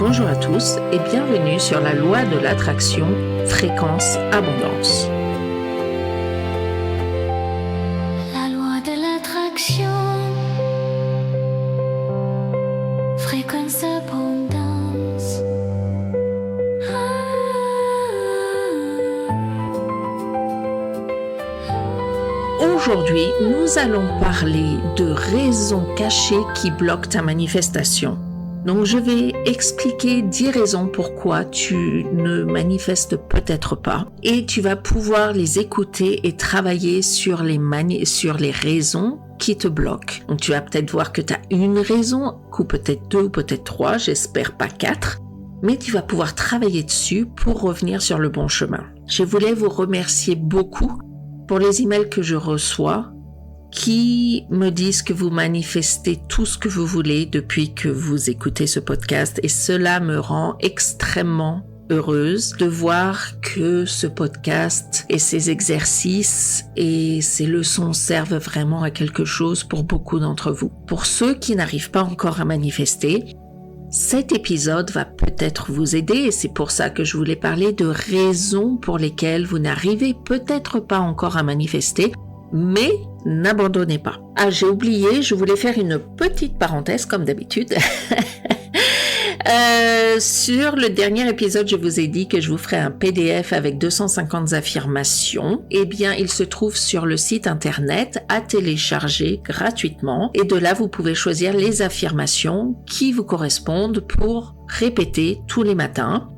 Bonjour à tous et bienvenue sur la loi de l'attraction Fréquence Abondance. La loi de l'attraction Fréquence Abondance. Aujourd'hui, nous allons parler de raisons cachées qui bloquent ta manifestation. Donc, je vais expliquer 10 raisons pourquoi tu ne manifestes peut-être pas. Et tu vas pouvoir les écouter et travailler sur les raisons qui te bloquent. Donc, tu vas peut-être voir que tu as une raison, ou peut-être 2, ou peut-être 3, j'espère pas 4. Mais tu vas pouvoir travailler dessus pour revenir sur le bon chemin. Je voulais vous remercier beaucoup pour les emails que je reçois qui me disent que vous manifestez tout ce que vous voulez depuis que vous écoutez ce podcast et cela me rend extrêmement heureuse de voir que ce podcast et ces exercices et ces leçons servent vraiment à quelque chose pour beaucoup d'entre vous. Pour ceux qui n'arrivent pas encore à manifester, cet épisode va peut-être vous aider et c'est pour ça que je voulais parler de raisons pour lesquelles vous n'arrivez peut-être pas encore à manifester, mais n'abandonnez pas. Ah, j'ai oublié, je voulais faire une petite parenthèse comme d'habitude. Sur le dernier épisode, je vous ai dit que je vous ferai un PDF avec 250 affirmations. Eh bien, il se trouve sur le site internet à télécharger gratuitement. Et de là, vous pouvez choisir les affirmations qui vous correspondent pour répéter tous les matins.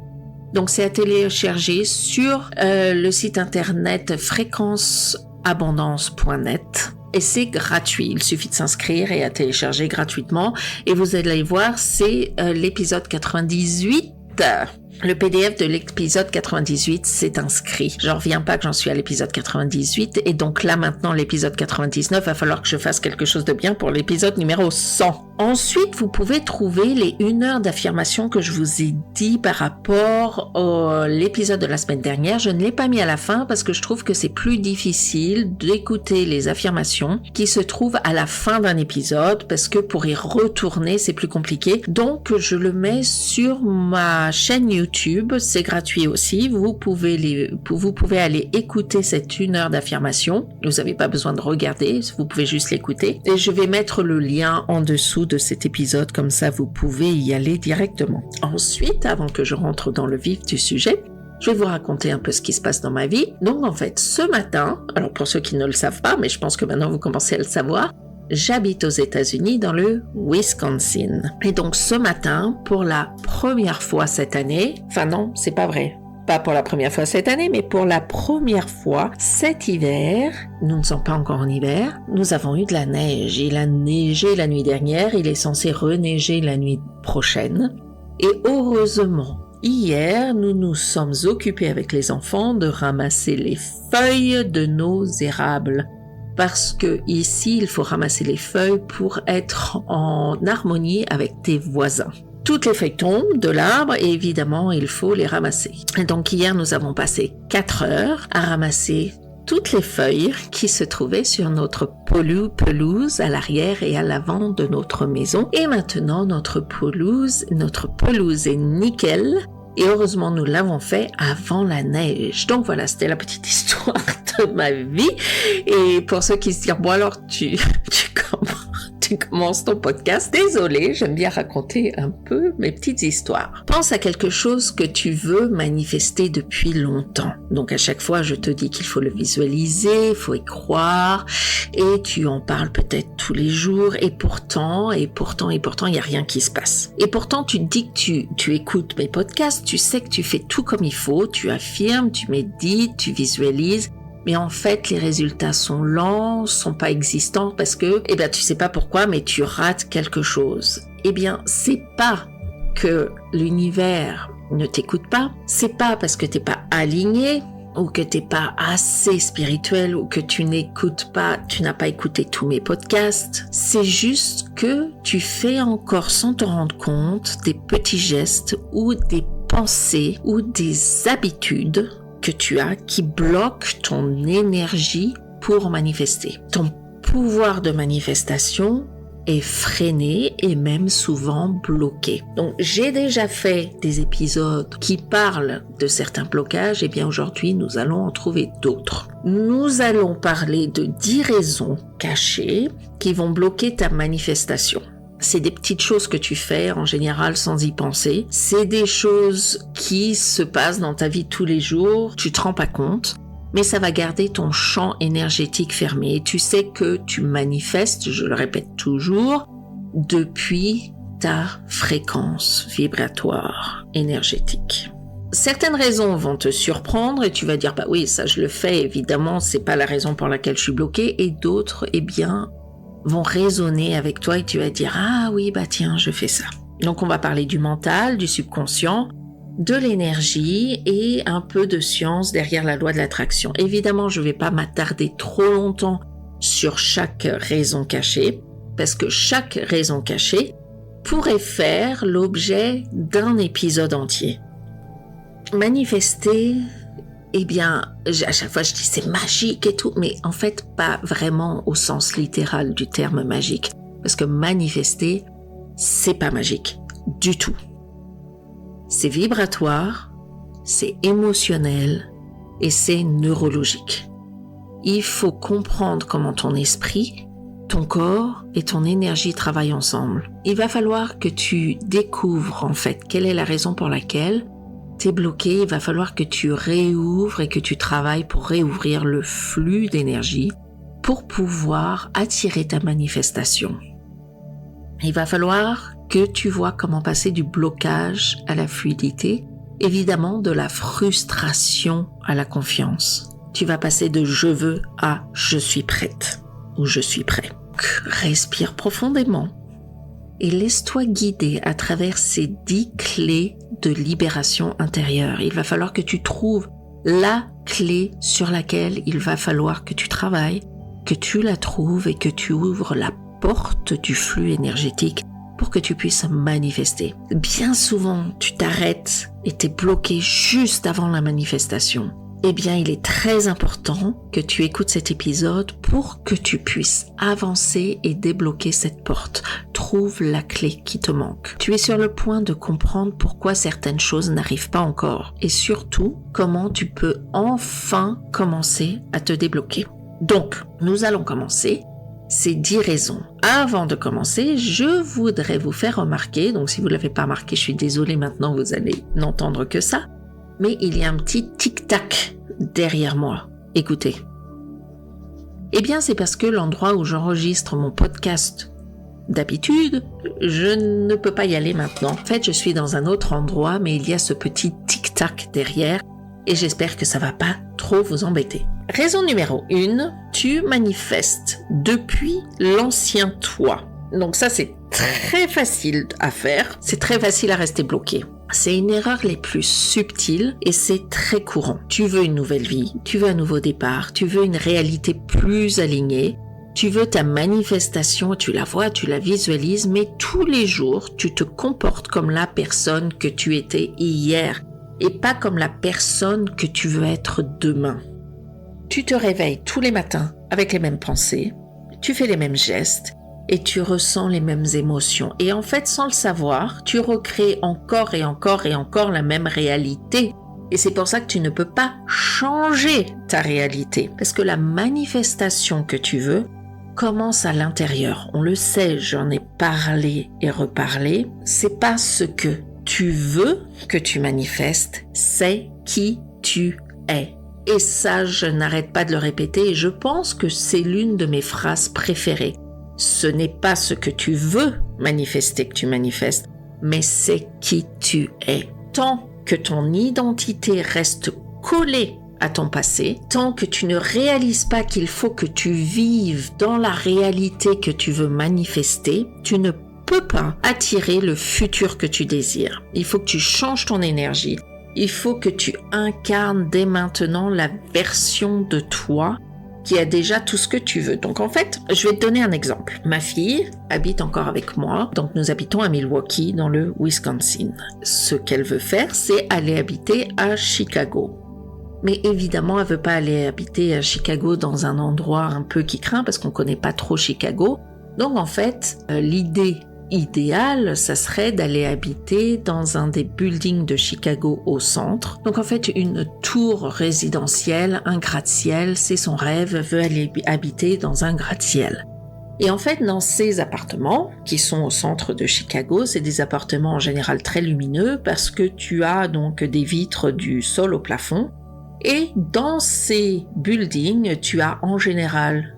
Donc, c'est à télécharger sur le site internet fréquenceabondance.net. Et c'est gratuit, il suffit de s'inscrire et à télécharger gratuitement. Et vous allez voir, c'est l'épisode 98. Le PDF de l'épisode 98 s'est inscrit. J'en reviens pas que j'en suis à l'épisode 98. Et donc là, maintenant, l'épisode 99, va falloir que je fasse quelque chose de bien pour l'épisode numéro 100. Ensuite, vous pouvez trouver les 1 heure d'affirmation que je vous ai dit par rapport à l'épisode de la semaine dernière. Je ne l'ai pas mis à la fin parce que je trouve que c'est plus difficile d'écouter les affirmations qui se trouvent à la fin d'un épisode parce que pour y retourner, c'est plus compliqué. Donc, je le mets sur ma chaîne YouTube. C'est gratuit aussi. Vous pouvez aller écouter cette 1 heure d'affirmation. Vous n'avez pas besoin de regarder. Vous pouvez juste l'écouter. Et je vais mettre le lien en dessous de cet épisode, comme ça vous pouvez y aller directement. Ensuite, avant que je rentre dans le vif du sujet, je vais vous raconter un peu ce qui se passe dans ma vie. Donc en fait, ce matin, alors pour ceux qui ne le savent pas, mais je pense que maintenant vous commencez à le savoir, j'habite aux États-Unis dans le Wisconsin. Et donc ce matin, pour la première fois cette année, enfin non, c'est pas vrai. Pas pour la première fois cette année, mais pour la première fois cet hiver, nous ne sommes pas encore en hiver, nous avons eu de la neige. Il a neigé la nuit dernière, il est censé reneiger la nuit prochaine. Et heureusement, hier, nous nous sommes occupés avec les enfants de ramasser les feuilles de nos érables. Parce que ici, il faut ramasser les feuilles pour être en harmonie avec tes voisins. Toutes les feuilles tombent de l'arbre et évidemment, il faut les ramasser. Et donc hier, nous avons passé 4 heures à ramasser toutes les feuilles qui se trouvaient sur notre pelouse à l'arrière et à l'avant de notre maison. Et maintenant, notre pelouse est nickel. Et heureusement, nous l'avons fait avant la neige. Donc voilà, c'était la petite histoire de ma vie. Et pour ceux qui se disent, bon alors, tu commences ton podcast. Désolée, j'aime bien raconter un peu mes petites histoires. Pense à quelque chose que tu veux manifester depuis longtemps. Donc à chaque fois, je te dis qu'il faut le visualiser, il faut y croire, et tu en parles peut-être tous les jours, et pourtant, il n'y a rien qui se passe. Et pourtant, tu te dis que tu écoutes mes podcasts, tu sais que tu fais tout comme il faut, tu affirmes, tu médites, tu visualises, mais en fait, les résultats sont lents, sont pas existants parce que, tu sais pas pourquoi, mais tu rates quelque chose. C'est pas que l'univers ne t'écoute pas, c'est pas parce que t'es pas aligné, ou que t'es pas assez spirituel, ou que tu n'as pas écouté tous mes podcasts. C'est juste que tu fais encore sans te rendre compte des petits gestes, ou des pensées, ou des habitudes que tu as qui bloquent ton énergie pour manifester. Ton pouvoir de manifestation est freiné et même souvent bloqué. Donc j'ai déjà fait des épisodes qui parlent de certains blocages, et bien aujourd'hui nous allons en trouver d'autres. Nous allons parler de 10 raisons cachées qui vont bloquer ta manifestation. C'est des petites choses que tu fais en général sans y penser. C'est des choses qui se passent dans ta vie tous les jours, tu te rends pas compte, mais ça va garder ton champ énergétique fermé. Et tu sais que tu manifestes, je le répète toujours, depuis ta fréquence vibratoire énergétique. Certaines raisons vont te surprendre et tu vas dire bah oui, ça je le fais, évidemment, c'est pas la raison pour laquelle je suis bloquée, et d'autres, eh bien, vont résonner avec toi et tu vas dire « Ah oui, bah tiens, je fais ça ». Donc on va parler du mental, du subconscient, de l'énergie et un peu de science derrière la loi de l'attraction. Évidemment, je ne vais pas m'attarder trop longtemps sur chaque raison cachée, parce que chaque raison cachée pourrait faire l'objet d'un épisode entier. Manifester, eh bien, à chaque fois je dis c'est magique et tout, mais en fait pas vraiment au sens littéral du terme magique. Parce que manifester, c'est pas magique du tout. C'est vibratoire, c'est émotionnel et c'est neurologique. Il faut comprendre comment ton esprit, ton corps et ton énergie travaillent ensemble. Il va falloir que tu découvres en fait quelle est la raison pour laquelle t'es bloqué. Il va falloir que tu réouvres et que tu travailles pour réouvrir le flux d'énergie pour pouvoir attirer ta manifestation. Il va falloir que tu vois comment passer du blocage à la fluidité, évidemment de la frustration à la confiance. Tu vas passer de « je veux » à « je suis prête » ou « je suis prêt ». Respire profondément et laisse-toi guider à travers ces 10 clés de libération intérieure. Il va falloir que tu trouves la clé sur laquelle il va falloir que tu travailles, que tu la trouves et que tu ouvres la porte du flux énergétique pour que tu puisses manifester. Bien souvent, tu t'arrêtes et t'es bloqué juste avant la manifestation. Eh bien, il est très important que tu écoutes cet épisode pour que tu puisses avancer et débloquer cette porte. Trouve la clé qui te manque. Tu es sur le point de comprendre pourquoi certaines choses n'arrivent pas encore et surtout, comment tu peux enfin commencer à te débloquer. Donc, nous allons commencer ces 10 raisons. Avant de commencer, je voudrais vous faire remarquer, donc si vous ne l'avez pas remarqué, je suis désolée, maintenant vous allez n'entendre que ça, mais il y a un petit tic-tac derrière moi. Écoutez. Eh bien, c'est parce que l'endroit où j'enregistre mon podcast d'habitude, je ne peux pas y aller maintenant. En fait, je suis dans un autre endroit, mais il y a ce petit tic-tac derrière et j'espère que ça va pas trop vous embêter. Raison numéro 1, tu manifestes depuis l'ancien toi. Donc ça, c'est très facile à faire, c'est très facile à rester bloqué. C'est une erreur les plus subtiles et c'est très courant. Tu veux une nouvelle vie, tu veux un nouveau départ, tu veux une réalité plus alignée, tu veux ta manifestation, tu la vois, tu la visualises, mais tous les jours, tu te comportes comme la personne que tu étais hier et pas comme la personne que tu veux être demain. Tu te réveilles tous les matins avec les mêmes pensées, tu fais les mêmes gestes, et tu ressens les mêmes émotions. Et en fait, sans le savoir, tu recrées encore et encore et encore la même réalité. Et c'est pour ça que tu ne peux pas changer ta réalité. Parce que la manifestation que tu veux commence à l'intérieur. On le sait, j'en ai parlé et reparlé. C'est pas ce que tu veux que tu manifestes, c'est qui tu es. Et ça, je n'arrête pas de le répéter et je pense que c'est l'une de mes phrases préférées. Ce n'est pas ce que tu veux manifester que tu manifestes, mais c'est qui tu es. Tant que ton identité reste collée à ton passé, tant que tu ne réalises pas qu'il faut que tu vives dans la réalité que tu veux manifester, tu ne peux pas attirer le futur que tu désires. Il faut que tu changes ton énergie. Il faut que tu incarnes dès maintenant la version de toi qui a déjà tout ce que tu veux. Donc en fait, je vais te donner un exemple. Ma fille habite encore avec moi, donc nous habitons à Milwaukee dans le Wisconsin. Ce qu'elle veut faire, c'est aller habiter à Chicago. Mais évidemment, elle veut pas aller habiter à Chicago dans un endroit un peu qui craint parce qu'on connaît pas trop Chicago. Donc en fait, l'idée idéale, ça serait d'aller habiter dans un des buildings de Chicago au centre. Donc en fait, une tour résidentielle, un gratte-ciel, c'est son rêve, veut aller habiter dans un gratte-ciel. Et en fait, dans ces appartements, qui sont au centre de Chicago, c'est des appartements en général très lumineux parce que tu as donc des vitres du sol au plafond. Et dans ces buildings, tu as en général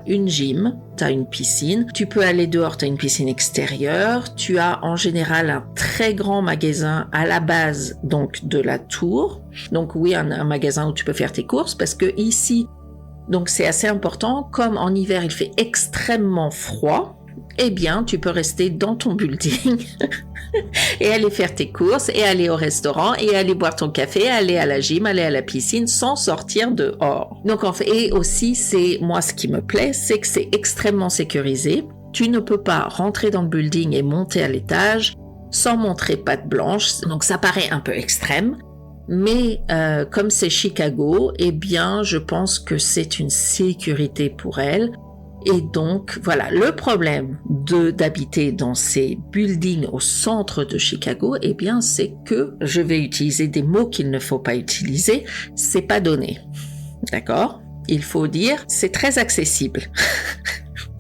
une gym, tu as une piscine, tu peux aller dehors, tu as une piscine extérieure, tu as en général un très grand magasin à la base donc de la tour. Donc oui, un magasin où tu peux faire tes courses parce que ici, donc c'est assez important, comme en hiver il fait extrêmement froid, eh bien tu peux rester dans ton building et aller faire tes courses et aller au restaurant et aller boire ton café, aller à la gym, aller à la piscine sans sortir dehors. Donc en fait, et aussi c'est moi ce qui me plaît, c'est que c'est extrêmement sécurisé. Tu ne peux pas rentrer dans le building et monter à l'étage sans montrer patte blanche, donc ça paraît un peu extrême. Mais comme c'est Chicago, eh bien, je pense que c'est une sécurité pour elle. Et donc, voilà, le problème d'habiter dans ces buildings au centre de Chicago, eh bien, c'est que je vais utiliser des mots qu'il ne faut pas utiliser. C'est pas donné. D'accord ? Il faut dire, c'est très accessible.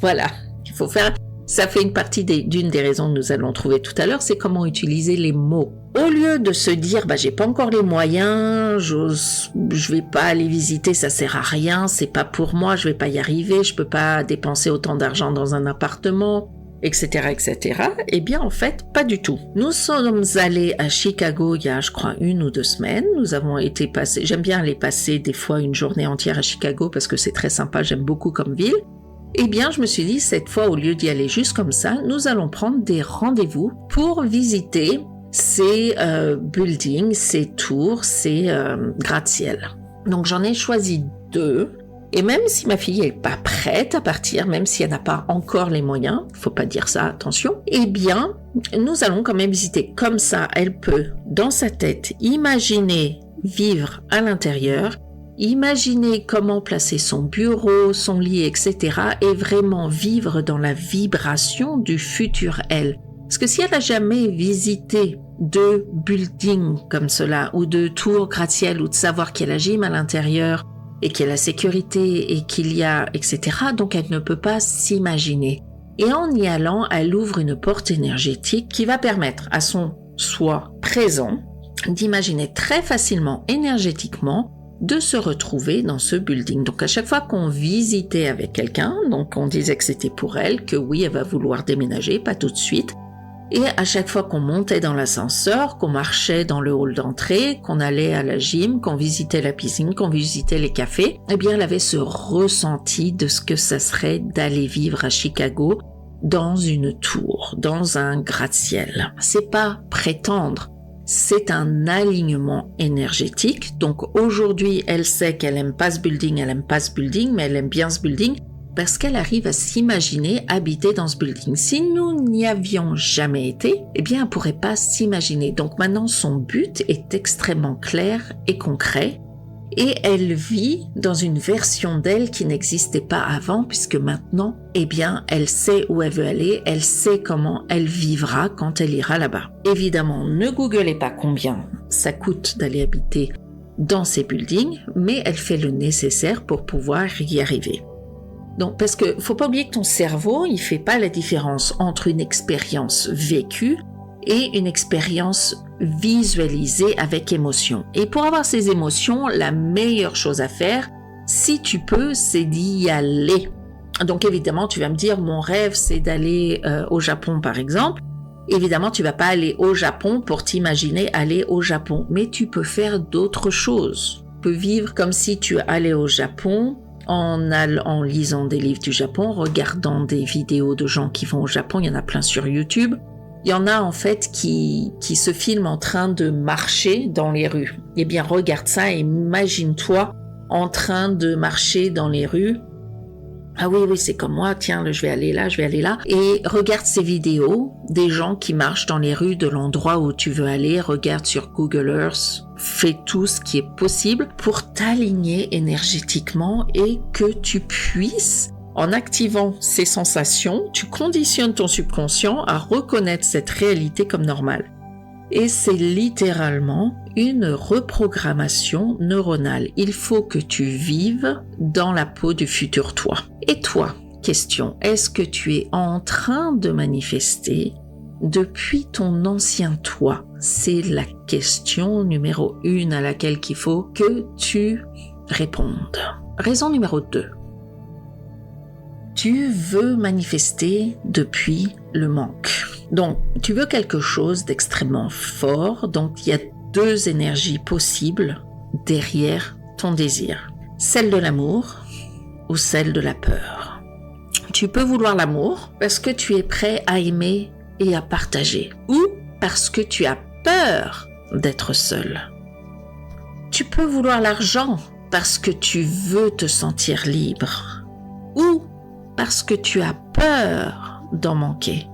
Voilà. Il faut faire. Ça fait une partie d'une des raisons que nous allons trouver tout à l'heure, c'est comment utiliser les mots. Au lieu de se dire, j'ai pas encore les moyens, je vais pas aller visiter, ça sert à rien, c'est pas pour moi, je vais pas y arriver, je peux pas dépenser autant d'argent dans un appartement, etc., etc. Eh bien, en fait, pas du tout. Nous sommes allés à Chicago il y a, je crois, 1 ou 2 semaines. Nous avons été passés, j'aime bien aller passer des fois une journée entière à Chicago parce que c'est très sympa, j'aime beaucoup comme ville. Eh bien, je me suis dit, cette fois, au lieu d'y aller juste comme ça, nous allons prendre des rendez-vous pour visiter ces buildings, ces tours, ces gratte-ciel. Donc, j'en ai choisi 2. Et même si ma fille n'est pas prête à partir, même si elle n'a pas encore les moyens, faut pas dire ça, attention, eh bien, nous allons quand même visiter. Comme ça, elle peut, dans sa tête, imaginer vivre à l'intérieur, imaginer comment placer son bureau, son lit, etc. et vraiment vivre dans la vibration du futur elle. Parce que si elle n'a jamais visité de building comme cela, ou de tour gratte-ciel, ou de savoir qu'il y a la gym à l'intérieur, et qu'il y a la sécurité, et qu'il y a, etc., donc elle ne peut pas s'imaginer. Et en y allant, elle ouvre une porte énergétique qui va permettre à son soi présent d'imaginer très facilement, énergétiquement, de se retrouver dans ce building. Donc à chaque fois qu'on visitait avec quelqu'un, donc on disait que c'était pour elle, que oui, elle va vouloir déménager, pas tout de suite. Et à chaque fois qu'on montait dans l'ascenseur, qu'on marchait dans le hall d'entrée, qu'on allait à la gym, qu'on visitait la piscine, qu'on visitait les cafés, eh bien elle avait ce ressenti de ce que ça serait d'aller vivre à Chicago dans une tour, dans un gratte-ciel. C'est pas prétendre. C'est un alignement énergétique. Donc aujourd'hui, elle sait qu'elle aime pas ce building, mais elle aime bien ce building parce qu'elle arrive à s'imaginer habiter dans ce building. Si nous n'y avions jamais été, eh bien, elle pourrait pas s'imaginer. Donc maintenant, son but est extrêmement clair et concret. Et elle vit dans une version d'elle qui n'existait pas avant, puisque maintenant, eh bien, elle sait où elle veut aller, elle sait comment elle vivra quand elle ira là-bas. Évidemment, ne googlez pas combien ça coûte d'aller habiter dans ces buildings, mais elle fait le nécessaire pour pouvoir y arriver. Donc, parce que faut pas oublier que ton cerveau, il fait pas la différence entre une expérience vécue et une expérience visualisée avec émotion. Et pour avoir ces émotions, la meilleure chose à faire, si tu peux, c'est d'y aller. Donc évidemment, tu vas me dire, mon rêve, c'est d'aller au Japon, par exemple. Évidemment, tu vas pas aller au Japon pour t'imaginer aller au Japon, mais tu peux faire d'autres choses. Tu peux vivre comme si tu allais au Japon, en lisant des livres du Japon, regardant des vidéos de gens qui vont au Japon, il y en a plein sur YouTube. Il y en a en fait qui se filment en train de marcher dans les rues. Eh bien, regarde ça et imagine-toi en train de marcher dans les rues. Ah oui, c'est comme moi, tiens, je vais aller là. Et regarde ces vidéos des gens qui marchent dans les rues de l'endroit où tu veux aller. Regarde sur Google Earth. Fais tout ce qui est possible pour t'aligner énergétiquement et que tu puisses En activant ces sensations, tu conditionnes ton subconscient à reconnaître cette réalité comme normale. Et c'est littéralement une reprogrammation neuronale. Il faut que tu vives dans la peau du futur toi. Et toi, question, est-ce que tu es en train de manifester depuis ton ancien toi? C'est la question numéro 1 à laquelle il faut que tu répondes. Raison numéro 2. Tu veux manifester depuis le manque. Donc, tu veux quelque chose d'extrêmement fort. Donc, il y a 2 énergies possibles derrière ton désir. Celle de l'amour ou celle de la peur. Tu peux vouloir l'amour parce que tu es prêt à aimer et à partager. Ou parce que tu as peur d'être seul. Tu peux vouloir l'argent parce que tu veux te sentir libre. Ou parce que tu as peur d'en manquer.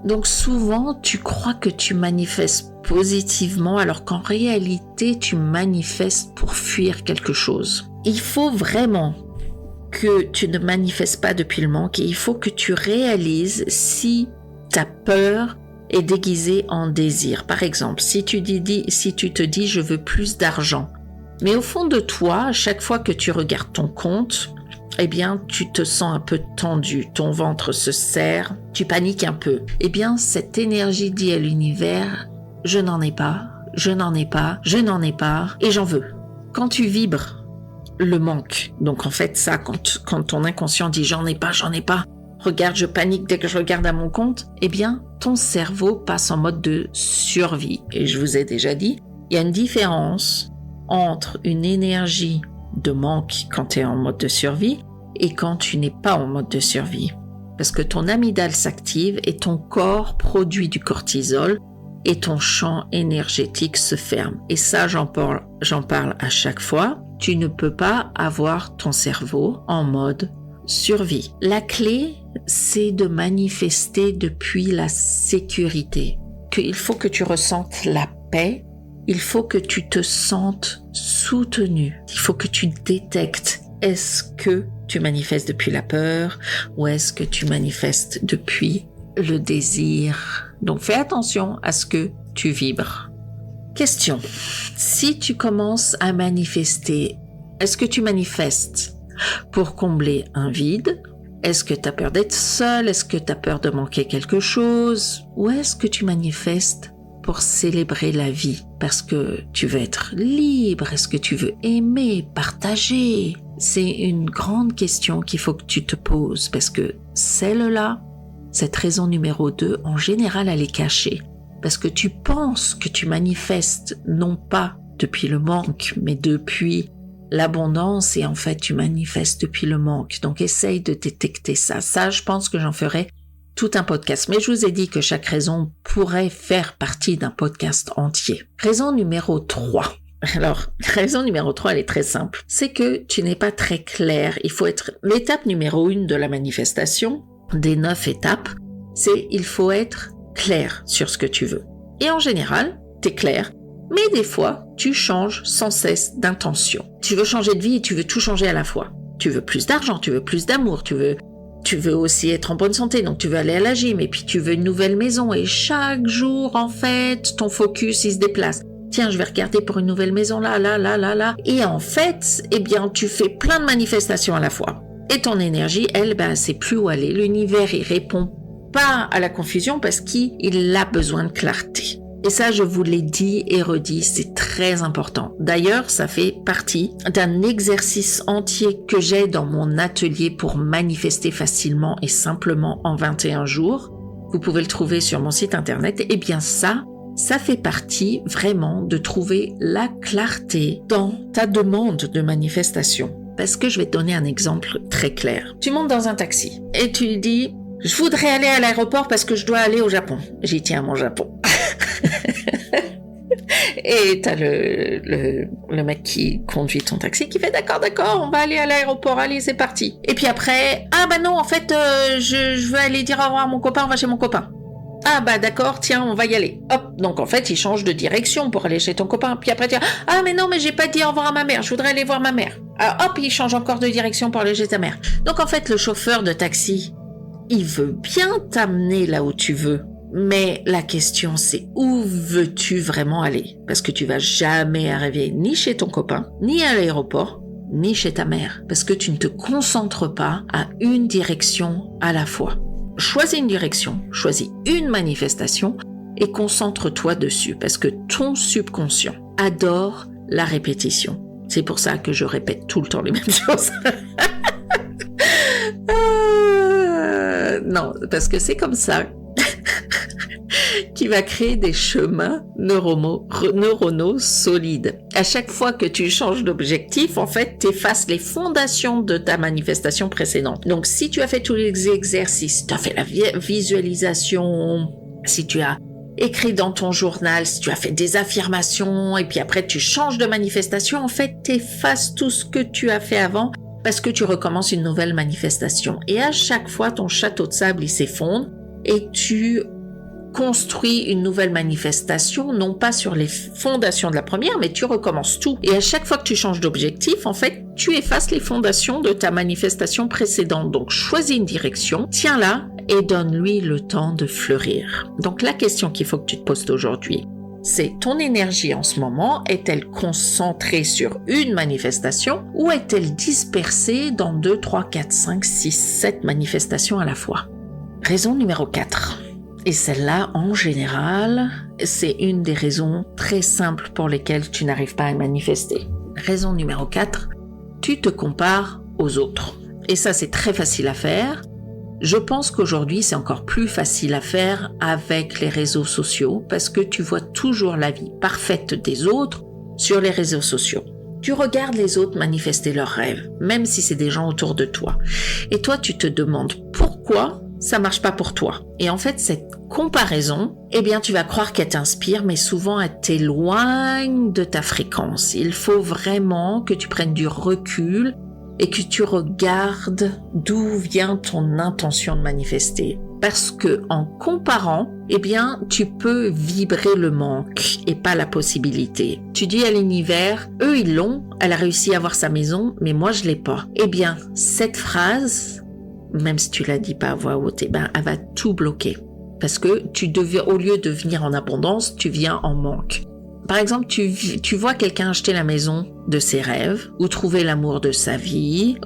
Donc souvent, tu crois que tu manifestes positivement alors qu'en réalité, tu manifestes pour fuir quelque chose. Il faut vraiment que tu ne manifestes pas depuis le manque et il faut que tu réalises si ta peur est déguisée en désir. Par exemple, si tu te dis « je veux plus d'argent », mais au fond de toi, à chaque fois que tu regardes ton compte, eh bien, tu te sens un peu tendu, ton ventre se serre, tu paniques un peu. Eh bien, cette énergie dit à l'univers, je n'en ai pas, je n'en ai pas, je n'en ai pas, et j'en veux. Quand tu vibres le manque, donc en fait ça, quand ton inconscient dit j'en ai pas, regarde, je panique dès que je regarde à mon compte, eh bien, ton cerveau passe en mode de survie. Et je vous ai déjà dit, il y a une différence entre une énergie de manque quand tu es en mode de survie et quand tu n'es pas en mode de survie. Parce que ton amygdale s'active et ton corps produit du cortisol et ton champ énergétique se ferme. Et ça, j'en parle à chaque fois. Tu ne peux pas avoir ton cerveau en mode survie. La clé, c'est de manifester depuis la sécurité. Il faut que tu ressentes la paix. Il faut que tu te sentes soutenu. Il faut que tu détectes, est-ce que tu manifestes depuis la peur ou est-ce que tu manifestes depuis le désir? Donc fais attention à ce que tu vibres. Question. Si tu commences à manifester, est-ce que tu manifestes pour combler un vide? Est-ce que tu as peur d'être seul? Est-ce que tu as peur de manquer quelque chose? Ou est-ce que tu manifestes pour célébrer la vie, parce que tu veux être libre, est-ce que tu veux aimer, partager? C'est une grande question qu'il faut que tu te poses, parce que celle-là, cette raison numéro 2, en général, elle est cachée, parce que tu penses que tu manifestes non pas depuis le manque, mais depuis l'abondance, et en fait, tu manifestes depuis le manque. Donc, essaye de détecter ça. Ça, je pense que j'en ferai tout un podcast. Mais je vous ai dit que chaque raison pourrait faire partie d'un podcast entier. Raison numéro 3. Alors, raison numéro 3, elle est très simple. C'est que tu n'es pas très clair. Il faut être... L'étape numéro 1 de la manifestation, des 9 étapes, c'est il faut être clair sur ce que tu veux. Et en général, t'es clair, mais des fois, tu changes sans cesse d'intention. Tu veux changer de vie et tu veux tout changer à la fois. Tu veux plus d'argent, tu veux plus d'amour, tu veux aussi être en bonne santé, donc tu veux aller à la gym, et puis tu veux une nouvelle maison, et chaque jour, en fait, ton focus, il se déplace. Tiens, je vais regarder pour une nouvelle maison là. Et en fait, eh bien, tu fais plein de manifestations à la fois. Et ton énergie, elle, c'est plus où aller. L'univers, il répond pas à la confusion parce qu'il a besoin de clarté. Et ça, je vous l'ai dit et redit, c'est très important. D'ailleurs, ça fait partie d'un exercice entier que j'ai dans mon atelier pour manifester facilement et simplement en 21 jours. Vous pouvez le trouver sur mon site internet. Et bien ça fait partie vraiment de trouver la clarté dans ta demande de manifestation. Parce que je vais te donner un exemple très clair. Tu montes dans un taxi et tu dis « Je voudrais aller à l'aéroport parce que je dois aller au Japon. J'y tiens à mon Japon. » Et t'as le mec qui conduit ton taxi qui fait d'accord, on va aller à l'aéroport, allez, c'est parti. Et puis après, non, en fait, je veux aller dire au revoir à mon copain, on va chez mon copain. Ah bah d'accord, tiens, on va y aller. Hop, donc en fait, il change de direction pour aller chez ton copain. Puis après, tu dis, ah mais non, mais j'ai pas dit au revoir à ma mère, je voudrais aller voir ma mère. Ah, hop, il change encore de direction pour aller chez ta mère. Donc en fait, le chauffeur de taxi, il veut bien t'amener là où tu veux. Mais la question, c'est où veux-tu vraiment aller? Parce que tu vas jamais arriver ni chez ton copain, ni à l'aéroport, ni chez ta mère. Parce que tu ne te concentres pas à une direction à la fois. Choisis une direction, choisis une manifestation et concentre-toi dessus. Parce que ton subconscient adore la répétition. C'est pour ça que je répète tout le temps les mêmes choses. Non, parce que c'est comme ça qui va créer des chemins neuronaux solides. À chaque fois que tu changes d'objectif, en fait, tu effaces les fondations de ta manifestation précédente. Donc, si tu as fait tous les exercices, si tu as fait la visualisation, si tu as écrit dans ton journal, si tu as fait des affirmations, et puis après tu changes de manifestation, en fait, tu effaces tout ce que tu as fait avant parce que tu recommences une nouvelle manifestation. Et à chaque fois, ton château de sable, il s'effondre et tu construis une nouvelle manifestation, non pas sur les fondations de la première, mais tu recommences tout. Et à chaque fois que tu changes d'objectif, en fait, tu effaces les fondations de ta manifestation précédente. Donc, choisis une direction, tiens-la et donne-lui le temps de fleurir. Donc, la question qu'il faut que tu te poses aujourd'hui, c'est ton énergie en ce moment, est-elle concentrée sur une manifestation ou est-elle dispersée dans 2, 3, 4, 5, 6, 7 manifestations à la fois? Raison numéro 4. Et celle-là, en général, c'est une des raisons très simples pour lesquelles tu n'arrives pas à manifester. Raison numéro 4, tu te compares aux autres. Et ça, c'est très facile à faire. Je pense qu'aujourd'hui, c'est encore plus facile à faire avec les réseaux sociaux parce que tu vois toujours la vie parfaite des autres sur les réseaux sociaux. Tu regardes les autres manifester leurs rêves, même si c'est des gens autour de toi. Et toi, tu te demandes pourquoi ça marche pas pour toi. Et en fait, cette comparaison, eh bien, tu vas croire qu'elle t'inspire, mais souvent, elle t'éloigne de ta fréquence. Il faut vraiment que tu prennes du recul et que tu regardes d'où vient ton intention de manifester. Parce que en comparant, eh bien, tu peux vibrer le manque et pas la possibilité. Tu dis à l'univers, eux ils l'ont, elle a réussi à avoir sa maison, mais moi je l'ai pas. Eh bien, cette phrase, même si tu la dis pas à voix haute, eh ben, elle va tout bloquer. Parce que au lieu de venir en abondance, tu viens en manque. Par exemple, tu vois quelqu'un acheter la maison de ses rêves, ou trouver l'amour de sa vie,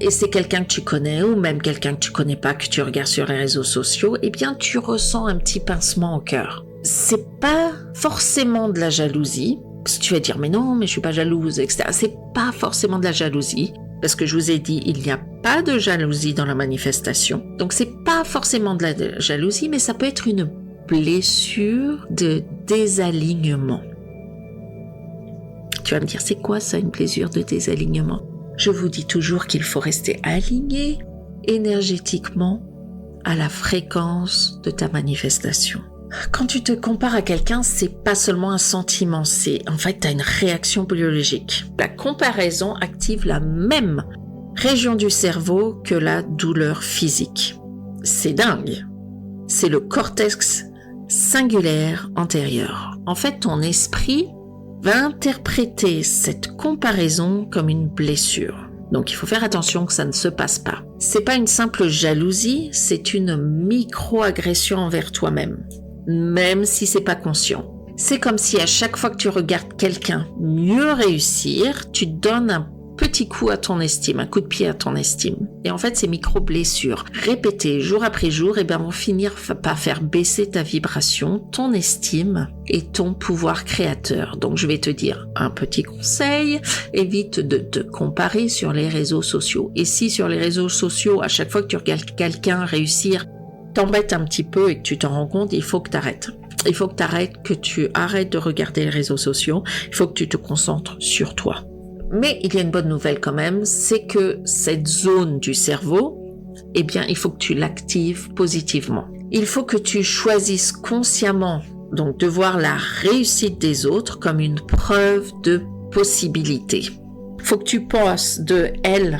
et c'est quelqu'un que tu connais, ou même quelqu'un que tu connais pas, que tu regardes sur les réseaux sociaux, eh bien, tu ressens un petit pincement au cœur. C'est pas forcément de la jalousie, parce que tu vas dire, mais non, mais je suis pas jalouse, etc. C'est pas forcément de la jalousie. Parce que je vous ai dit, il n'y a pas de jalousie dans la manifestation. Donc, c'est pas forcément de la jalousie, mais ça peut être une blessure de désalignement. Tu vas me dire, c'est quoi ça, une blessure de désalignement? Je vous dis toujours qu'il faut rester aligné énergétiquement à la fréquence de ta manifestation. Quand tu te compares à quelqu'un, c'est pas seulement un sentiment, c'est en fait, tu as une réaction biologique. La comparaison active la même région du cerveau que la douleur physique. C'est dingue. C'est le cortex singulaire antérieur. En fait, ton esprit va interpréter cette comparaison comme une blessure. Donc, il faut faire attention que ça ne se passe pas. C'est pas une simple jalousie, c'est une micro-agression envers toi-même. Même si c'est pas conscient. C'est comme si à chaque fois que tu regardes quelqu'un mieux réussir, tu donnes un petit coup à ton estime, un coup de pied à ton estime. Et en fait, ces micro-blessures répétées jour après jour, eh bien, vont finir par faire baisser ta vibration, ton estime et ton pouvoir créateur. Donc, je vais te dire un petit conseil, évite de te comparer sur les réseaux sociaux. Et si sur les réseaux sociaux, à chaque fois que tu regardes quelqu'un réussir, t'embête un petit peu et que tu t'en rends compte, il faut que t'arrêtes. Il faut que t'arrêtes, que tu arrêtes de regarder les réseaux sociaux. Il faut que tu te concentres sur toi. Mais il y a une bonne nouvelle quand même, c'est que cette zone du cerveau, eh bien, il faut que tu l'actives positivement. Il faut que tu choisisses consciemment, donc, de voir la réussite des autres comme une preuve de possibilité. Il faut que tu passes de elle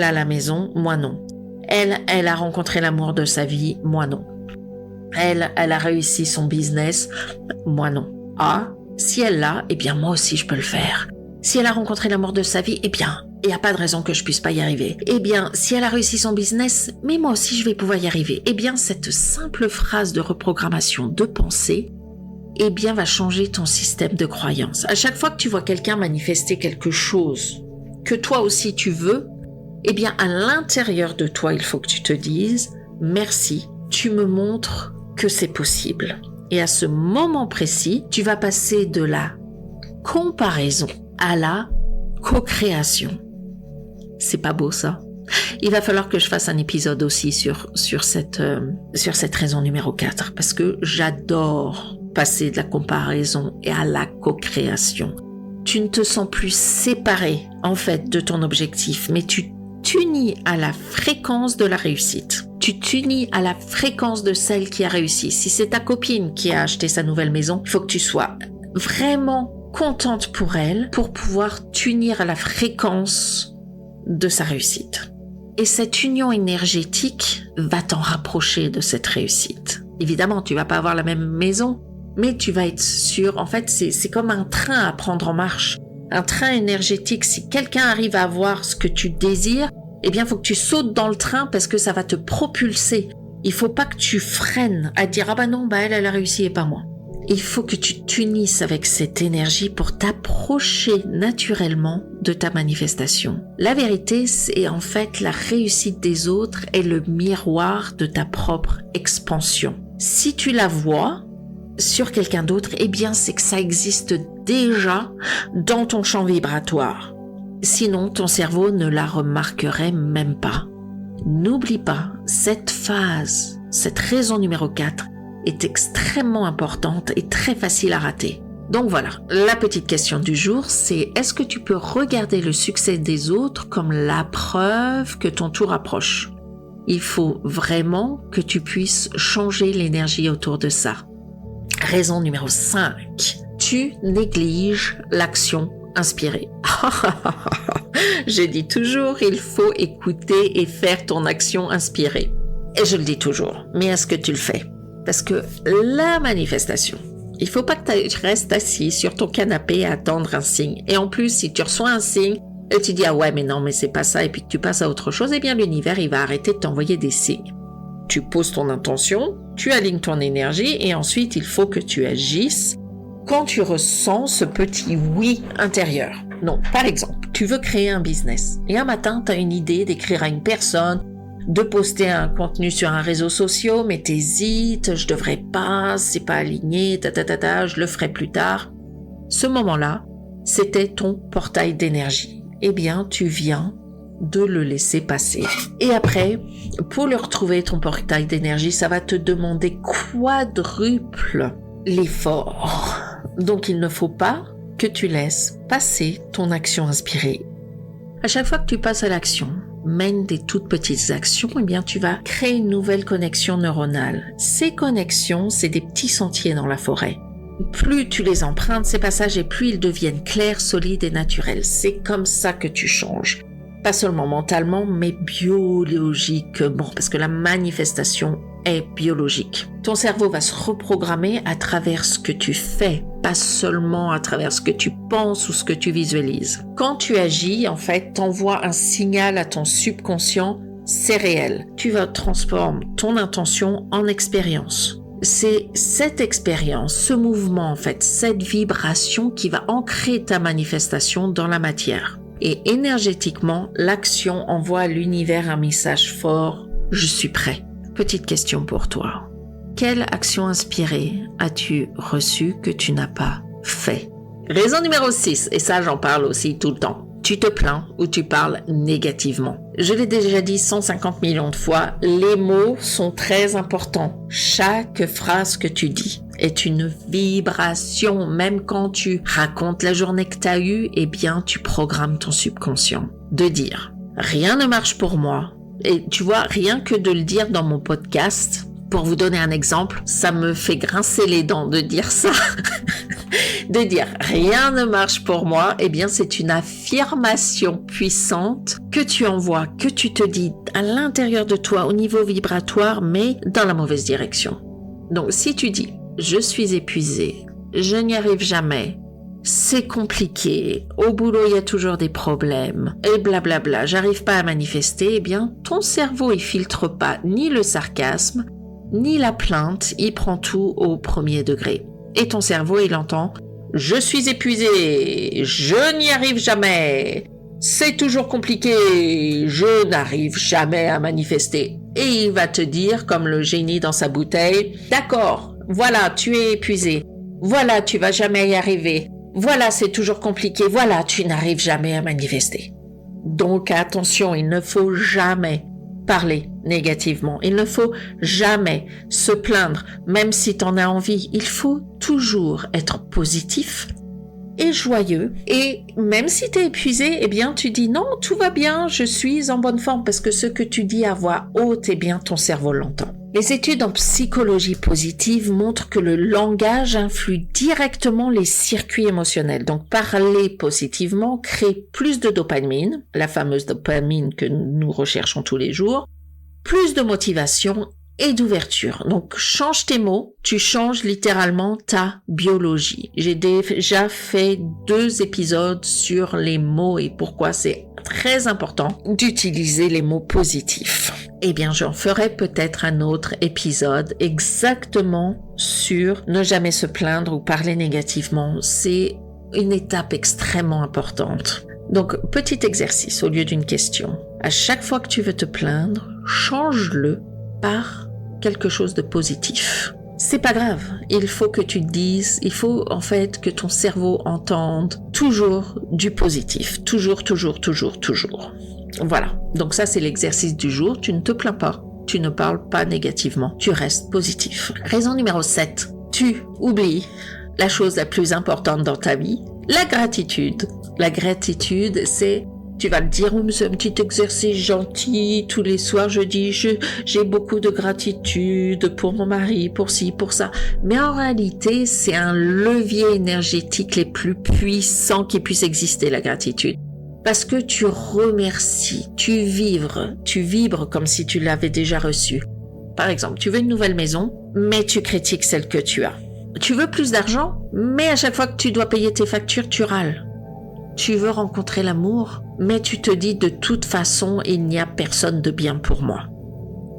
a la maison, moi non. Elle a rencontré l'amour de sa vie, moi non. Elle a réussi son business, moi non. Ah, si elle l'a, eh bien moi aussi je peux le faire. Si elle a rencontré l'amour de sa vie, eh bien, il n'y a pas de raison que je puisse pas y arriver. Eh bien, si elle a réussi son business, mais moi aussi je vais pouvoir y arriver. Eh bien, cette simple phrase de reprogrammation de pensée, eh bien, va changer ton système de croyance. À chaque fois que tu vois quelqu'un manifester quelque chose que toi aussi tu veux, eh bien, à l'intérieur de toi, il faut que tu te dises « Merci, tu me montres que c'est possible ». Et à ce moment précis, tu vas passer de la comparaison à la co-création. C'est pas beau ça? Il va falloir que je fasse un épisode aussi sur cette raison numéro 4 parce que j'adore passer de la comparaison et à la co-création. Tu ne te sens plus séparé en fait de ton objectif, mais tu t'unis à la fréquence de la réussite. Tu t'unis à la fréquence de celle qui a réussi. Si c'est ta copine qui a acheté sa nouvelle maison, il faut que tu sois vraiment contente pour elle pour pouvoir t'unir à la fréquence de sa réussite. Et cette union énergétique va t'en rapprocher de cette réussite. Évidemment, tu vas pas avoir la même maison, mais tu vas être sûr. En fait, c'est comme un train à prendre en marche. Un train énergétique, si quelqu'un arrive à avoir ce que tu désires, eh bien, il faut que tu sautes dans le train parce que ça va te propulser. Il faut pas que tu freines à dire « Ah bah non, bah elle a réussi et pas moi ». Il faut que tu t'unisses avec cette énergie pour t'approcher naturellement de ta manifestation. La vérité, c'est en fait la réussite des autres est le miroir de ta propre expansion. Si tu la vois sur quelqu'un d'autre, eh bien c'est que ça existe déjà dans ton champ vibratoire. Sinon, ton cerveau ne la remarquerait même pas. N'oublie pas, cette phase, cette raison numéro 4, est extrêmement importante et très facile à rater. Donc voilà, la petite question du jour, c'est est-ce que tu peux regarder le succès des autres comme la preuve que ton tour approche? Il faut vraiment que tu puisses changer l'énergie autour de ça. Raison numéro 5, tu négliges l'action inspirée. Je dis toujours, il faut écouter et faire ton action inspirée. Et je le dis toujours, mais est-ce que tu le fais? Parce que la manifestation, il faut pas que tu restes assis sur ton canapé à attendre un signe. Et en plus, si tu reçois un signe et tu dis « Ah ouais, mais non, mais c'est pas ça » et puis que tu passes à autre chose, eh bien l'univers, il va arrêter de t'envoyer des signes. Tu poses ton intention, tu alignes ton énergie et ensuite, il faut que tu agisses quand tu ressens ce petit « oui » intérieur. Non, par exemple, tu veux créer un business et un matin, tu as une idée d'écrire à une personne, de poster un contenu sur un réseau social, mais t'hésites, je devrais pas, c'est pas aligné, je le ferai plus tard. Ce moment-là, c'était ton portail d'énergie. Eh bien, tu viens de le laisser passer. Et après, pour le retrouver, ton portail d'énergie, ça va te demander quadruple l'effort. Donc, il ne faut pas que tu laisses passer ton action inspirée. À chaque fois que tu passes à l'action, mène des toutes petites actions, eh bien tu vas créer une nouvelle connexion neuronale. Ces connexions, c'est des petits sentiers dans la forêt. Plus tu les empruntes, ces passages, et plus ils deviennent clairs, solides et naturels. C'est comme ça que tu changes. Pas seulement mentalement, mais biologiquement, parce que la manifestation est biologique. Ton cerveau va se reprogrammer à travers ce que tu fais, pas seulement à travers ce que tu penses ou ce que tu visualises. Quand tu agis, en fait, t'envoies un signal à ton subconscient, c'est réel. Tu transformes ton intention en expérience. C'est cette expérience, ce mouvement, en fait, cette vibration qui va ancrer ta manifestation dans la matière. Et énergétiquement, l'action envoie à l'univers un message fort, je suis prêt. Petite question pour toi. Quelle action inspirée as-tu reçue que tu n'as pas fait? Raison numéro 6, et ça j'en parle aussi tout le temps. Tu te plains ou tu parles négativement. Je l'ai déjà dit 150 millions de fois, les mots sont très importants. Chaque phrase que tu dis est une vibration. Même quand tu racontes la journée que tu as eue, eh bien tu programmes ton subconscient. De dire « rien ne marche pour moi ». Et tu vois, rien que de le dire dans mon podcast, pour vous donner un exemple, ça me fait grincer les dents de dire ça. De dire « rien ne marche pour moi », eh bien c'est une affirmation puissante que tu envoies, que tu te dis à l'intérieur de toi, au niveau vibratoire, mais dans la mauvaise direction. Donc, si tu dis « je suis épuisé, je n'y arrive jamais », c'est compliqué, au boulot il y a toujours des problèmes, et blablabla, j'arrive pas à manifester, eh bien ton cerveau il filtre pas ni le sarcasme, ni la plainte, il prend tout au premier degré. Et ton cerveau il entend « je suis épuisé, je n'y arrive jamais, c'est toujours compliqué, je n'arrive jamais à manifester ». Et il va te dire comme le génie dans sa bouteille « d'accord, voilà tu es épuisé, voilà tu vas jamais y arriver ». Voilà, c'est toujours compliqué. Voilà, tu n'arrives jamais à manifester. Donc, attention, il ne faut jamais parler négativement. Il ne faut jamais se plaindre, même si tu en as envie. Il faut toujours être positif et joyeux. Et même si tu es épuisé, eh bien, tu dis non, tout va bien, je suis en bonne forme. Parce que ce que tu dis à voix haute, eh bien, ton cerveau l'entend. Les études en psychologie positive montrent que le langage influe directement les circuits émotionnels. Donc, parler positivement crée plus de dopamine, la fameuse dopamine que nous recherchons tous les jours, plus de motivation et d'ouverture. Donc, change tes mots, tu changes littéralement ta biologie. J'ai déjà fait 2 épisodes sur les mots et pourquoi c'est très important d'utiliser les mots positifs. Eh bien, j'en ferai peut-être un autre épisode exactement sur ne jamais se plaindre ou parler négativement. C'est une étape extrêmement importante. Donc, petit exercice au lieu d'une question. À chaque fois que tu veux te plaindre, change-le par quelque chose de positif. C'est pas grave, il faut que tu te dises, il faut en fait que ton cerveau entende toujours du positif. Toujours. Voilà, donc ça c'est l'exercice du jour, tu ne te plains pas, tu ne parles pas négativement, tu restes positif. Raison numéro 7, tu oublies la chose la plus importante dans ta vie, la gratitude. La gratitude, c'est, tu vas le dire, c'est un petit exercice gentil, tous les soirs je dis, j'ai beaucoup de gratitude pour mon mari, pour ci, pour ça. Mais en réalité, c'est un levier énergétique les plus puissants qui puisse exister, la gratitude. Parce que tu remercies, tu vibres comme si tu l'avais déjà reçu. Par exemple, tu veux une nouvelle maison, mais tu critiques celle que tu as. Tu veux plus d'argent, mais à chaque fois que tu dois payer tes factures, tu râles. Tu veux rencontrer l'amour, mais tu te dis de toute façon, il n'y a personne de bien pour moi.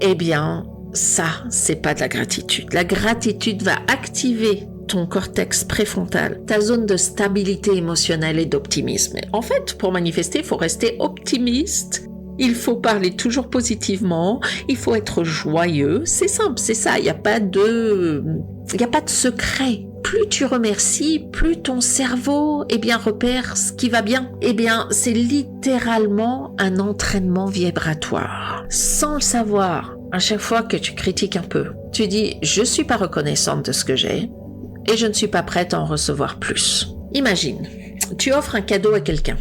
Eh bien, ça, c'est pas de la gratitude. La gratitude va activer ton cortex préfrontal, ta zone de stabilité émotionnelle et d'optimisme. En fait, pour manifester, il faut rester optimiste, il faut parler toujours positivement, il faut être joyeux. C'est simple, c'est ça, il n'y a pas de secret. Plus tu remercies, plus ton cerveau, repère ce qui va bien. C'est littéralement un entraînement vibratoire. Sans le savoir, à chaque fois que tu critiques un peu, tu dis « je suis pas reconnaissante de ce que j'ai » et je ne suis pas prête à en recevoir plus. Imagine, tu offres un cadeau à quelqu'un,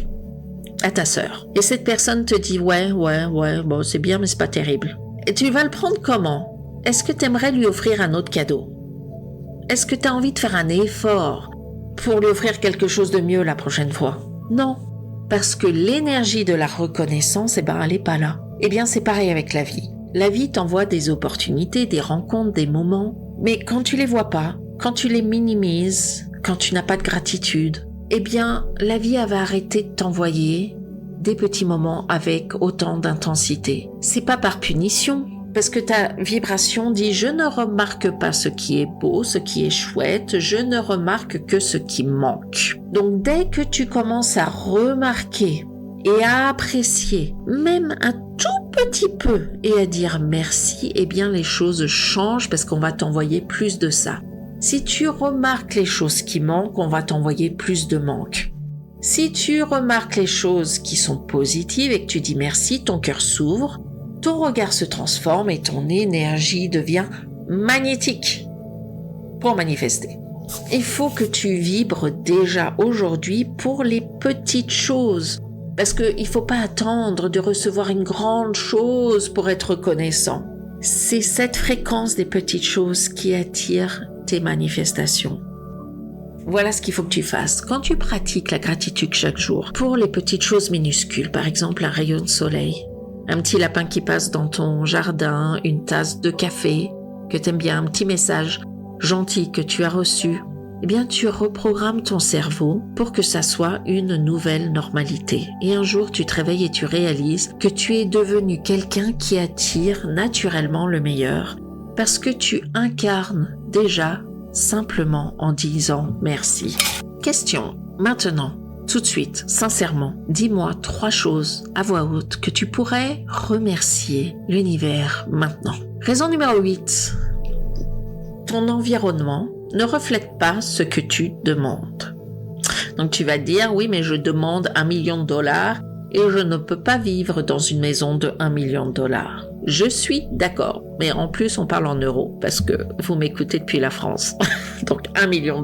à ta sœur, et cette personne te dit « ouais, bon c'est bien mais c'est pas terrible ». Et tu vas le prendre comment? Est-ce que tu aimerais lui offrir un autre cadeau? Est-ce que tu as envie de faire un effort pour lui offrir quelque chose de mieux la prochaine fois? Non, parce que l'énergie de la reconnaissance, elle n'est pas là. C'est pareil avec la vie. La vie t'envoie des opportunités, des rencontres, des moments, mais quand tu les vois pas, quand tu les minimises, quand tu n'as pas de gratitude, la vie elle va arrêter de t'envoyer des petits moments avec autant d'intensité. C'est pas par punition, parce que ta vibration dit « je ne remarque pas ce qui est beau, ce qui est chouette, je ne remarque que ce qui manque ». Donc dès que tu commences à remarquer et à apprécier, même un tout petit peu, et à dire merci, les choses changent parce qu'on va t'envoyer plus de ça. Si tu remarques les choses qui manquent, on va t'envoyer plus de manque. Si tu remarques les choses qui sont positives et que tu dis merci, ton cœur s'ouvre, ton regard se transforme et ton énergie devient magnétique pour manifester. Il faut que tu vibres déjà aujourd'hui pour les petites choses. Parce qu'il ne faut pas attendre de recevoir une grande chose pour être reconnaissant. C'est cette fréquence des petites choses qui attire tes manifestations. Voilà ce qu'il faut que tu fasses. Quand tu pratiques la gratitude chaque jour, pour les petites choses minuscules, par exemple un rayon de soleil, un petit lapin qui passe dans ton jardin, une tasse de café, que tu aimes bien, un petit message gentil que tu as reçu, eh bien tu reprogrammes ton cerveau pour que ça soit une nouvelle normalité. Et un jour, tu te réveilles et tu réalises que tu es devenu quelqu'un qui attire naturellement le meilleur parce que tu incarnes déjà simplement en disant merci. Question, maintenant, tout de suite, sincèrement, dis-moi 3 choses à voix haute que tu pourrais remercier l'univers maintenant. Raison numéro 8. Ton environnement ne reflète pas ce que tu demandes. Donc tu vas dire, oui, mais je demande $1 million et je ne peux pas vivre dans une maison de $1 million. Je suis d'accord, mais en plus on parle en euros parce que vous m'écoutez depuis la France. Donc $1 million.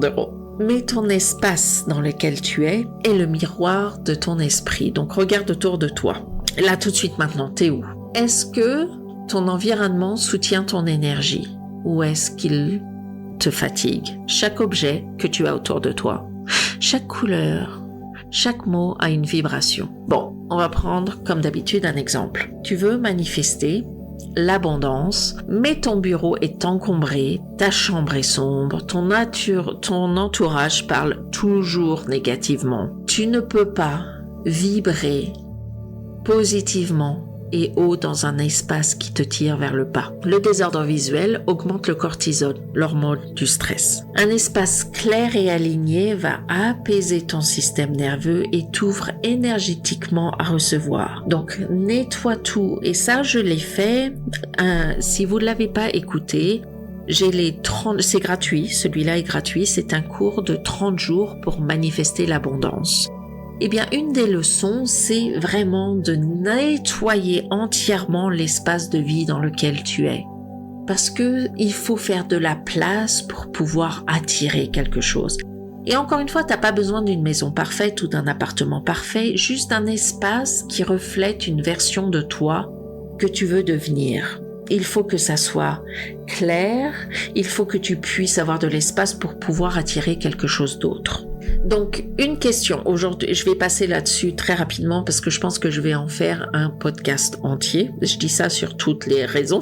Mais ton espace dans lequel tu es est le miroir de ton esprit. Donc regarde autour de toi. Là tout de suite maintenant, t'es où? Est-ce que ton environnement soutient ton énergie ou est-ce qu'il te fatigue? Chaque objet que tu as autour de toi, chaque couleur, chaque mot a une vibration. Bon, on va prendre comme d'habitude un exemple. Tu veux manifester l'abondance, mais ton bureau est encombré, ta chambre est sombre, ton entourage parle toujours négativement. Tu ne peux pas vibrer positivement et haut dans un espace qui te tire vers le bas. Le désordre visuel augmente le cortisol, l'hormone du stress. Un espace clair et aligné va apaiser ton système nerveux et t'ouvre énergétiquement à recevoir. Donc, nettoie tout. Et ça, je l'ai fait. Si vous ne l'avez pas écouté, c'est gratuit. Celui-là est gratuit. C'est un cours de 30 jours pour manifester l'abondance. Eh bien, une des leçons, c'est vraiment de nettoyer entièrement l'espace de vie dans lequel tu es. Parce que il faut faire de la place pour pouvoir attirer quelque chose. Et encore une fois, t'as pas besoin d'une maison parfaite ou d'un appartement parfait, juste un espace qui reflète une version de toi que tu veux devenir. Il faut que ça soit clair, il faut que tu puisses avoir de l'espace pour pouvoir attirer quelque chose d'autre. Donc, une question. Aujourd'hui, je vais passer là-dessus très rapidement parce que je pense que je vais en faire un podcast entier. Je dis ça sur toutes les raisons.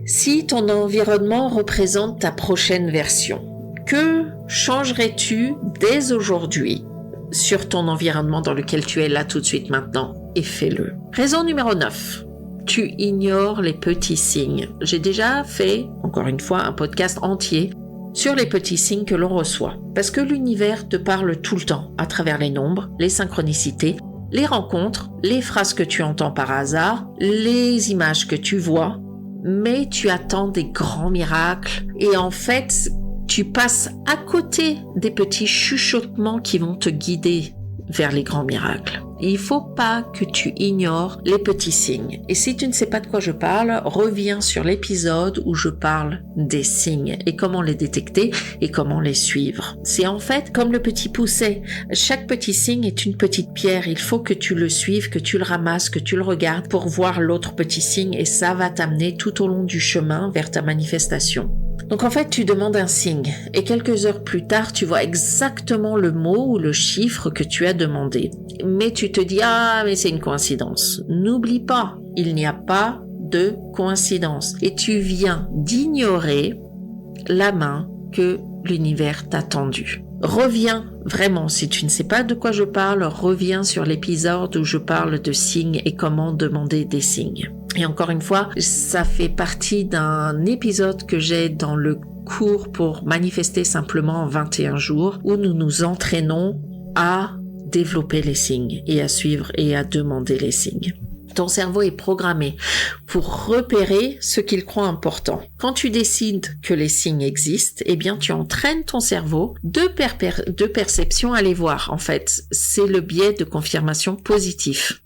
Si ton environnement représente ta prochaine version, que changerais-tu dès aujourd'hui sur ton environnement dans lequel tu es là tout de suite maintenant? Et fais-le. Raison numéro 9. Tu ignores les petits signes. J'ai déjà fait, encore une fois, un podcast entier sur les petits signes que l'on reçoit. Parce que l'univers te parle tout le temps à travers les nombres, les synchronicités, les rencontres, les phrases que tu entends par hasard, les images que tu vois, mais tu attends des grands miracles et en fait, tu passes à côté des petits chuchotements qui vont te guider vers les grands miracles. Il faut pas que tu ignores les petits signes. Et si tu ne sais pas de quoi je parle, reviens sur l'épisode où je parle des signes et comment les détecter et comment les suivre. C'est en fait comme le petit pousset. Chaque petit signe est une petite pierre. Il faut que tu le suives, que tu le ramasses, que tu le regardes pour voir l'autre petit signe et ça va t'amener tout au long du chemin vers ta manifestation. Donc en fait, tu demandes un signe et quelques heures plus tard, tu vois exactement le mot ou le chiffre que tu as demandé. Mais tu te dis « Ah, mais c'est une coïncidence ». N'oublie pas, il n'y a pas de coïncidence. Et tu viens d'ignorer la main que l'univers t'a tendue. Reviens vraiment, si tu ne sais pas de quoi je parle, reviens sur l'épisode où je parle de signes et comment demander des signes. Et encore une fois, ça fait partie d'un épisode que j'ai dans le cours pour manifester simplement en 21 jours où nous nous entraînons à développer les signes et à suivre et à demander les signes. Ton cerveau est programmé pour repérer ce qu'il croit important. Quand tu décides que les signes existent, eh bien, tu entraînes ton cerveau de perception à les voir. En fait, c'est le biais de confirmation positif.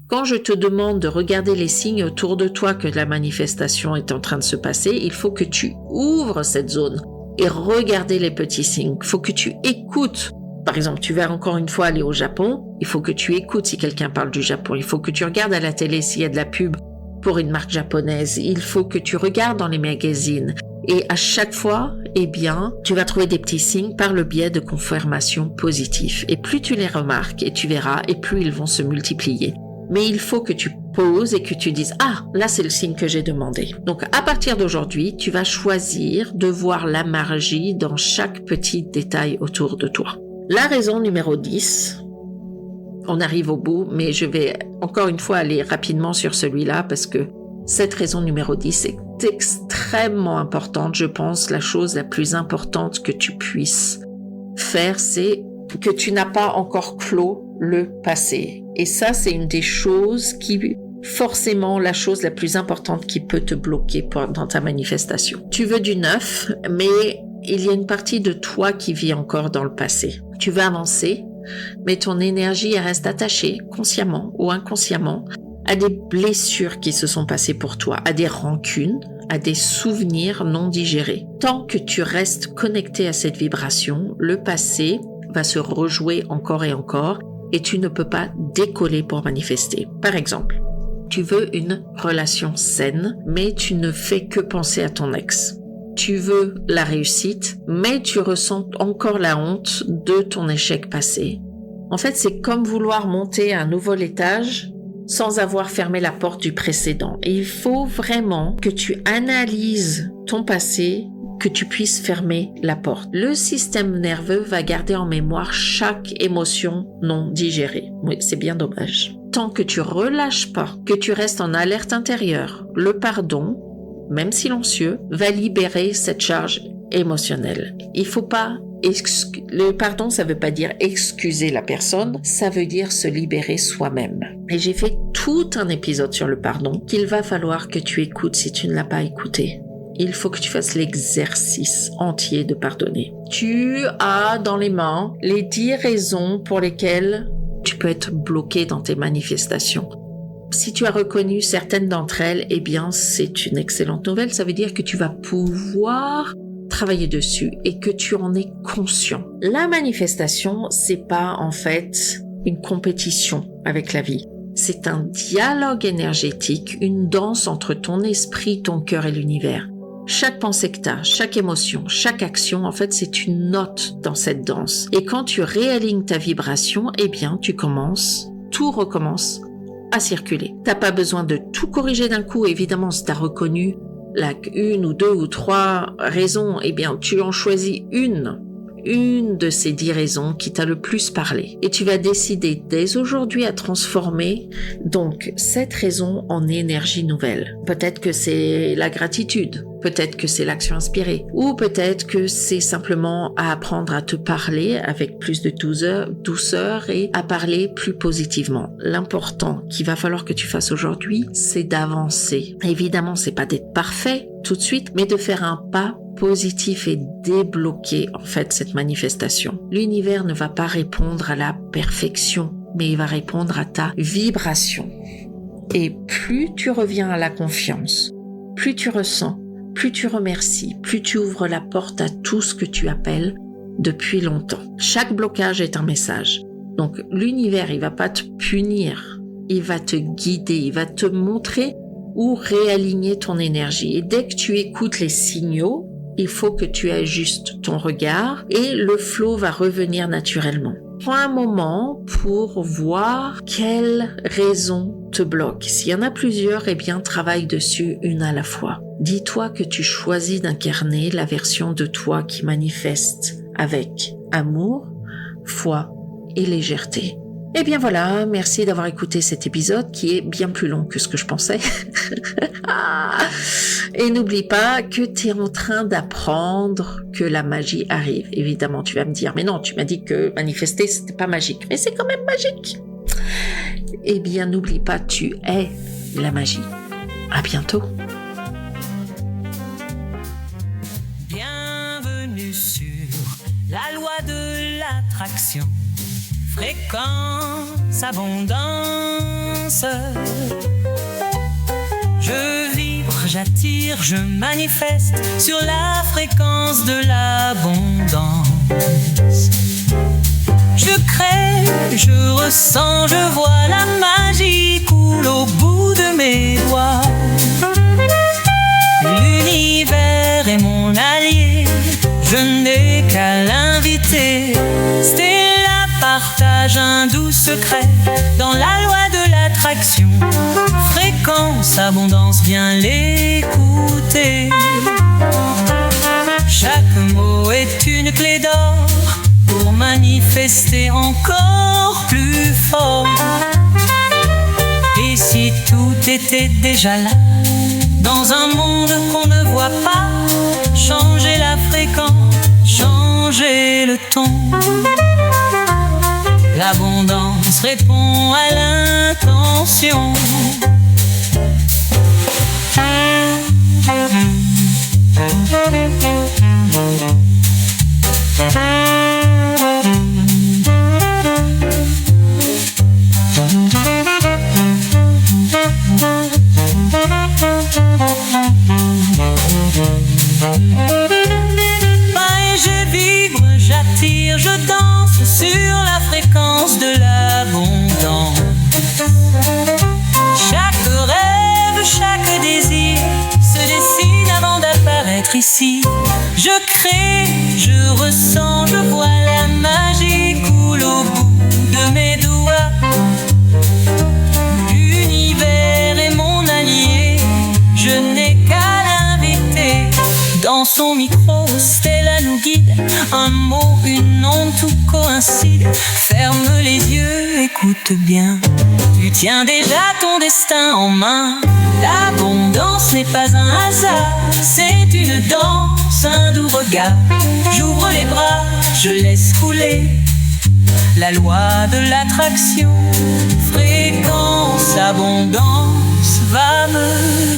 Quand je te demande de regarder les signes autour de toi que la manifestation est en train de se passer, il faut que tu ouvres cette zone et regarder les petits signes. Il faut que tu écoutes. Par exemple, tu vas encore une fois aller au Japon, il faut que tu écoutes si quelqu'un parle du Japon. Il faut que tu regardes à la télé s'il y a de la pub pour une marque japonaise. Il faut que tu regardes dans les magazines. Et à chaque fois, eh bien, tu vas trouver des petits signes par le biais de confirmation positive. Et plus tu les remarques, et tu verras, et plus ils vont se multiplier. Mais il faut que tu pause et que tu dises « Ah, là c'est le signe que j'ai demandé ». Donc à partir d'aujourd'hui, tu vas choisir de voir la magie dans chaque petit détail autour de toi. La raison numéro 10, on arrive au bout, mais je vais encore une fois aller rapidement sur celui-là parce que cette raison numéro 10 est extrêmement importante. Je pense la chose la plus importante que tu puisses faire, c'est que tu n'as pas encore clos le passé. Et ça, c'est une des choses qui, forcément, la chose la plus importante qui peut te bloquer dans ta manifestation. Tu veux du neuf, mais il y a une partie de toi qui vit encore dans le passé. Tu veux avancer, mais ton énergie elle reste attachée, consciemment ou inconsciemment, à des blessures qui se sont passées pour toi, à des rancunes, à des souvenirs non digérés. Tant que tu restes connecté à cette vibration, le passé va se rejouer encore et encore et tu ne peux pas décoller pour manifester. Par exemple, tu veux une relation saine, mais tu ne fais que penser à ton ex. Tu veux la réussite, mais tu ressens encore la honte de ton échec passé. En fait, c'est comme vouloir monter à un nouvel étage sans avoir fermé la porte du précédent. Et il faut vraiment que tu analyses ton passé, que tu puisses fermer la porte. Le système nerveux va garder en mémoire chaque émotion non digérée. Oui, c'est bien dommage. Tant que tu relâches pas, que tu restes en alerte intérieure, le pardon, même silencieux, va libérer cette charge émotionnelle. Il faut pas le pardon, ça veut pas dire excuser la personne, ça veut dire se libérer soi-même. Et j'ai fait tout un épisode sur le pardon qu'il va falloir que tu écoutes si tu ne l'as pas écouté. Il faut que tu fasses l'exercice entier de pardonner. Tu as dans les mains les 10 raisons pour lesquelles tu peux être bloqué dans tes manifestations. Si tu as reconnu certaines d'entre elles, eh bien, c'est une excellente nouvelle. Ça veut dire que tu vas pouvoir travailler dessus et que tu en es conscient. La manifestation, c'est pas en fait une compétition avec la vie. C'est un dialogue énergétique, une danse entre ton esprit, ton cœur et l'univers. Chaque pensée que tu as, chaque émotion, chaque action, en fait, c'est une note dans cette danse. Et quand tu réalignes ta vibration, eh bien, tout recommence à circuler. T'as pas besoin de tout corriger d'un coup. Évidemment, si tu as reconnu une ou 2 ou 3 raisons, eh bien, tu en choisis une de ces 10 raisons qui t'a le plus parlé. Et tu vas décider dès aujourd'hui à transformer donc cette raison en énergie nouvelle. Peut-être que c'est la gratitude, peut-être que c'est l'action inspirée, ou peut-être que c'est simplement à apprendre à te parler avec plus de douceur et à parler plus positivement. L'important qu'il va falloir que tu fasses aujourd'hui, c'est d'avancer. Évidemment, c'est pas d'être parfait tout de suite, mais de faire un pas positif et débloquer en fait cette manifestation. L'univers ne va pas répondre à la perfection, mais il va répondre à ta vibration. Et plus tu reviens à la confiance, plus tu ressens, plus tu remercies, plus tu ouvres la porte à tout ce que tu appelles depuis longtemps. Chaque blocage est un message. Donc l'univers, il va pas te punir, il va te guider, il va te montrer où réaligner ton énergie. Et dès que tu écoutes les signaux, il faut que tu ajustes ton regard et le flow va revenir naturellement. Prends un moment pour voir quelle raison te bloque. S'il y en a plusieurs, eh bien, travaille dessus une à la fois. Dis-toi que tu choisis d'incarner la version de toi qui manifeste avec amour, foi et légèreté. Eh bien voilà, merci d'avoir écouté cet épisode qui est bien plus long que ce que je pensais. Et n'oublie pas que tu es en train d'apprendre que la magie arrive. Évidemment, tu vas me dire, mais non, tu m'as dit que manifester, c'était pas magique. Mais c'est quand même magique. Eh bien, n'oublie pas, tu es la magie. À bientôt. Bienvenue sur la loi de l'attraction. Fréquence, abondance. Je vibre, j'attire, je manifeste sur la fréquence de l'abondance. Je crée, je ressens, je vois la magie coule au bout de mes doigts. L'univers est mon allié, je n'ai qu'à l'inviter. Stella partage un doux secret dans la loi de l'attraction. l'attraction. Fréquence, abondance, viens l'écouter. Chaque mot est une clé d'or pour manifester encore plus fort. Et si tout était déjà là, dans un monde qu'on ne voit pas, changer la fréquence, changer le ton. L'abondance répond à l'intention. Je vibre, j'attire, je danse sur la fréquence de l'abondance. Chaque rêve, chaque désir se dessine avant d'apparaître ici. Je crée, je ressens, je vois la magie coule au bout de mes doigts. L'univers est mon allié, je n'ai qu'à l'inviter. Dans son micro, Stella nous guide. Un mot, une onde, tout coïncide. Ferme les yeux, écoute bien. Tu tiens déjà ton destin en main. L'abondance n'est pas un hasard, c'est une danse, un doux regard. J'ouvre les bras, je laisse couler la loi de l'attraction. Fréquence, abondance va me